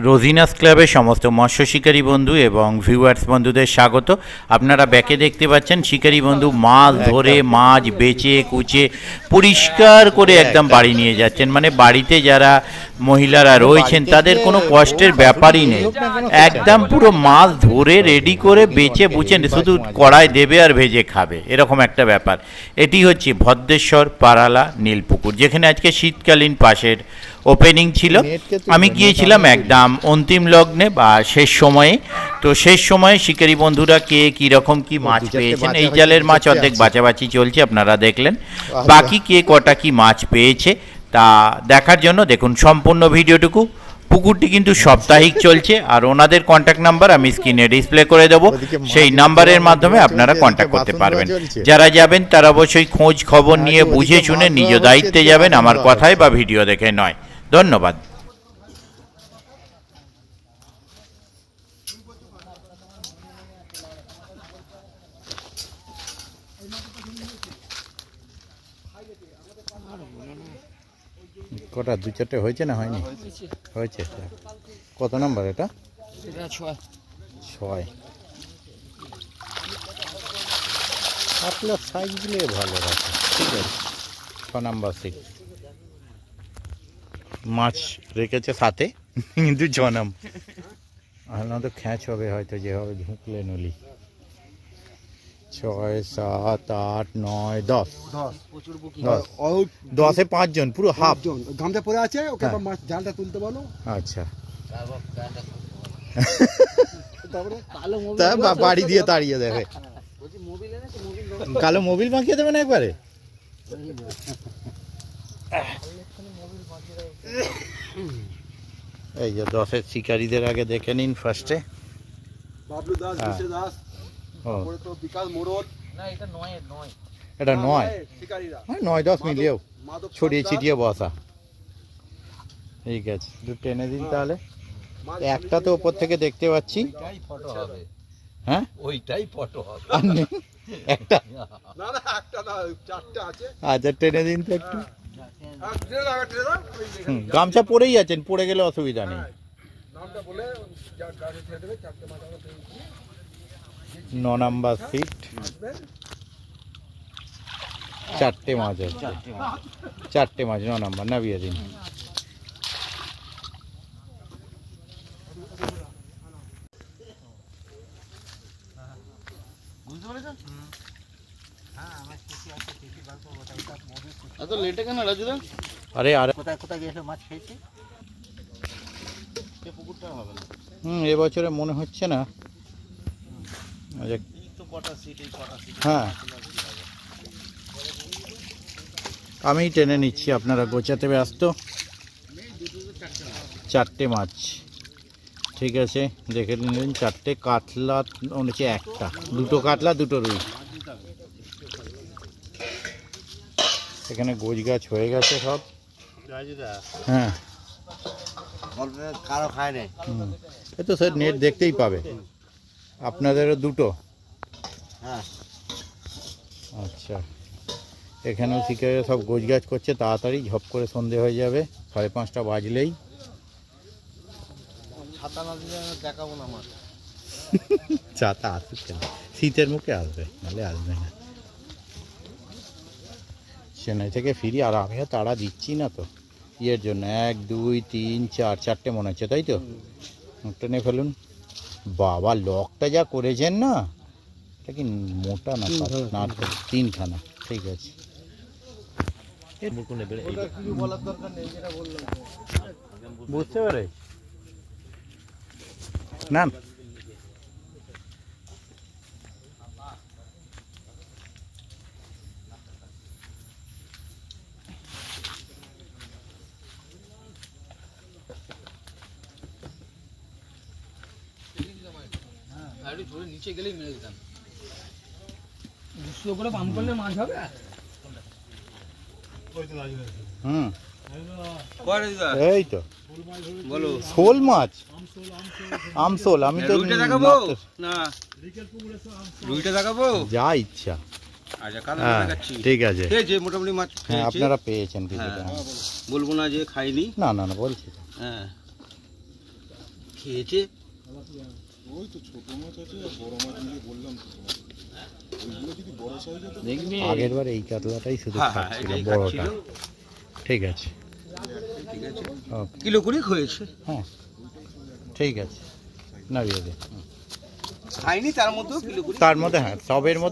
রোজিনাস ক্লাবের সমস্ত মৎস্য শিকারী বন্ধু এবং ভিউয়ার্স বন্ধুদের স্বাগত। আপনারা ব্যাকে দেখতে পাচ্ছেন শিকারী বন্ধু মাছ ধরে, মাছ বেচে কুচে পরিষ্কার করে একদম বাড়ি নিয়ে যাচ্ছেন। মানে বাড়িতে যারা মহিলারা রয়েছেন তাদের কোনো কষ্টের ব্যাপারই নেই, একদম পুরো মাছ ধরে রেডি করে বেচে বুঝেন, শুধু কড়াই দেবে আর ভেজে খাবে, এরকম একটা ব্যাপার। এটি হচ্ছে ভদ্রেশ্বর পারালা নীলপুকুর, যেখানে আজকে শীতকালীন পাশের ওপেনিং ছিল। আমি গিয়েছিলাম একদম অন্তিম লগ্নে বা শেষ সময়ে। তো শেষ সময়ে শিকারী বন্ধুরা কে কীরকম কি মাছ পেয়েছেন, এই জালের মাছ অর্ধেক বাছাবাছি চলছে, আপনারা দেখলেন। বাকি কে কটা কি মাছ পেয়েছে তা দেখার জন্য দেখুন সম্পূর্ণ ভিডিওটুকু। পুকুরটি কিন্তু সাপ্তাহিক চলছে, আর ওনাদের কন্ট্যাক্ট নাম্বার আমি স্ক্রিনে ডিসপ্লে করে দেবো, সেই নাম্বারের মাধ্যমে আপনারা কন্ট্যাক্ট করতে পারবেন। যারা যাবেন তারা অবশ্যই খোঁজ খবর নিয়ে বুঝে শুনে নিজ দায়িত্বে যাবেন, আমার কথায় বা ভিডিও দেখে নয়। ধন্যবাদ। কটা দু চারটে হয়েছে না হয়নি? হয়েছে। কত নাম্বার এটা? 6। আপনার সাইজগুলো ভালো রাখে, ঠিক আছে। 6 নাম্বার সিট মাছ রেখেছে সাথে, কিন্তু 6 নাম্বার। আর না তো খ্যাঁচ হবে হয়তো, যেভাবে ঝুঁকলে নলি। 6, 7, 8, 9, 10। 10-এ 5 জন, পুরো হাফ গামছা পরে আছে, ওকে মাছ জালটা তুলতে বলো। আচ্ছা, বাড়ি দিয়ে তাড়িয়ে দেবে। কালো মোবিল মাখিয়ে দেবেন একবারে। এই যে 10-এর শিকারীদের আগে দেখে নিন ফার্স্টে। বাবলু দাস, বিশে দাস, তারপরে তো বিকাশ মোড়ল। না, এটা 9 এটা 9 শিকারীরা, 9-10 মিলিয়েও ছড়িয়ে ছিটিয়ে বসা। ঠিক আছে, একটু টেনে দিন তাহলে। একটা তো উপর থেকে দেখতে পাচ্ছি। হ্যাঁ, ওইটাই ফটো হবে। একটা না না, একটা না, 4টে আছে। আচ্ছা, টেনে দিন তো একটু। গামছা পরেই আছেন, পড়ে গেলে অসুবিধা নেই। 9 নাম্বার সিট, 4টে মাছ আছে। 4টে মাছ, 9 নাম্বার নামিয়ে দিন। আরে আরে এবছরে মনে হচ্ছে না। হ্যাঁ, আমি টেনে নিচ্ছি, আপনারা গোছাতে ব্যস্ত। 4টে মাছ, ঠিক আছে, দেখে নিলেন। 4টে কাতলা হচ্ছে, একটা 2টো কাতলা, 2টো রুই। এখানে গোছ গাছ হয়ে গেছে সব। হ্যাঁ, কারো খায় না। এই তো স্যার নেট দেখতেই পাবে। আপনাদেরও 2টো? হ্যাঁ। আচ্ছা, এখানেও শিকারীরা সব গোছ গাছ করছে, তাড়াতাড়ি ঝপ করে সন্ধে হয়ে যাবে, 5:30 বাজলেই। ছাতা না দিলে দেখাবো না মাছ। ছাতা আসুক কেন, শীতের মুখে আসবে, নাহলে আসবে না। চেন্নাই থেকে ফিরি, আর আমিও তাড়া দিচ্ছি না তো ইয়ের জন্য। 1, 2, 3, 4, 4টে মনে হচ্ছে, তাই তো? টেনে ফেলুন। বাবা, লকটা যা করেছেন না, এটা কি মোটা না? 3খানা, ঠিক আছে। বুঝতে পারে না। নিচে গেলেই মেরে দিতাম। 200 করে পাম্প করলে মাছ হবে। এই তো বলো, শোল মাছ, আমশোল। আমি তো রুইটা দেখাবো না, রুইটা দেখাবো, যা ইচ্ছা। আচ্ছা, কালো দেখাচ্ছি। ঠিক আছে, যে মোটামুটি মাছ আপনারা পেয়েছেন কিছুটা। বলবো না যে খাইনি। না না না, বলছি। হ্যাঁ, খেয়েছে। ওই তো ছোট মাছ আছে আর বড় মাছ মিলে বললাম তো তোমাকে। ওইগুলো যদি বড় সাইজ হতো দেখবি আগের বার এই কাতলাটাই শুধু হ্যাঁ, খাচ্ছিল এটাই বড়টা। খাচ্ছিল। ঠিক আছে, ঠিক আছে, ওকে, কিলো করে হয়েছে। হ্যাঁ ঠিক আছে, নামিয়ে দে। খাইনি তার মধ্যেও কিলো করে। তার মধ্যে হ্যাঁ সবের মধ্যে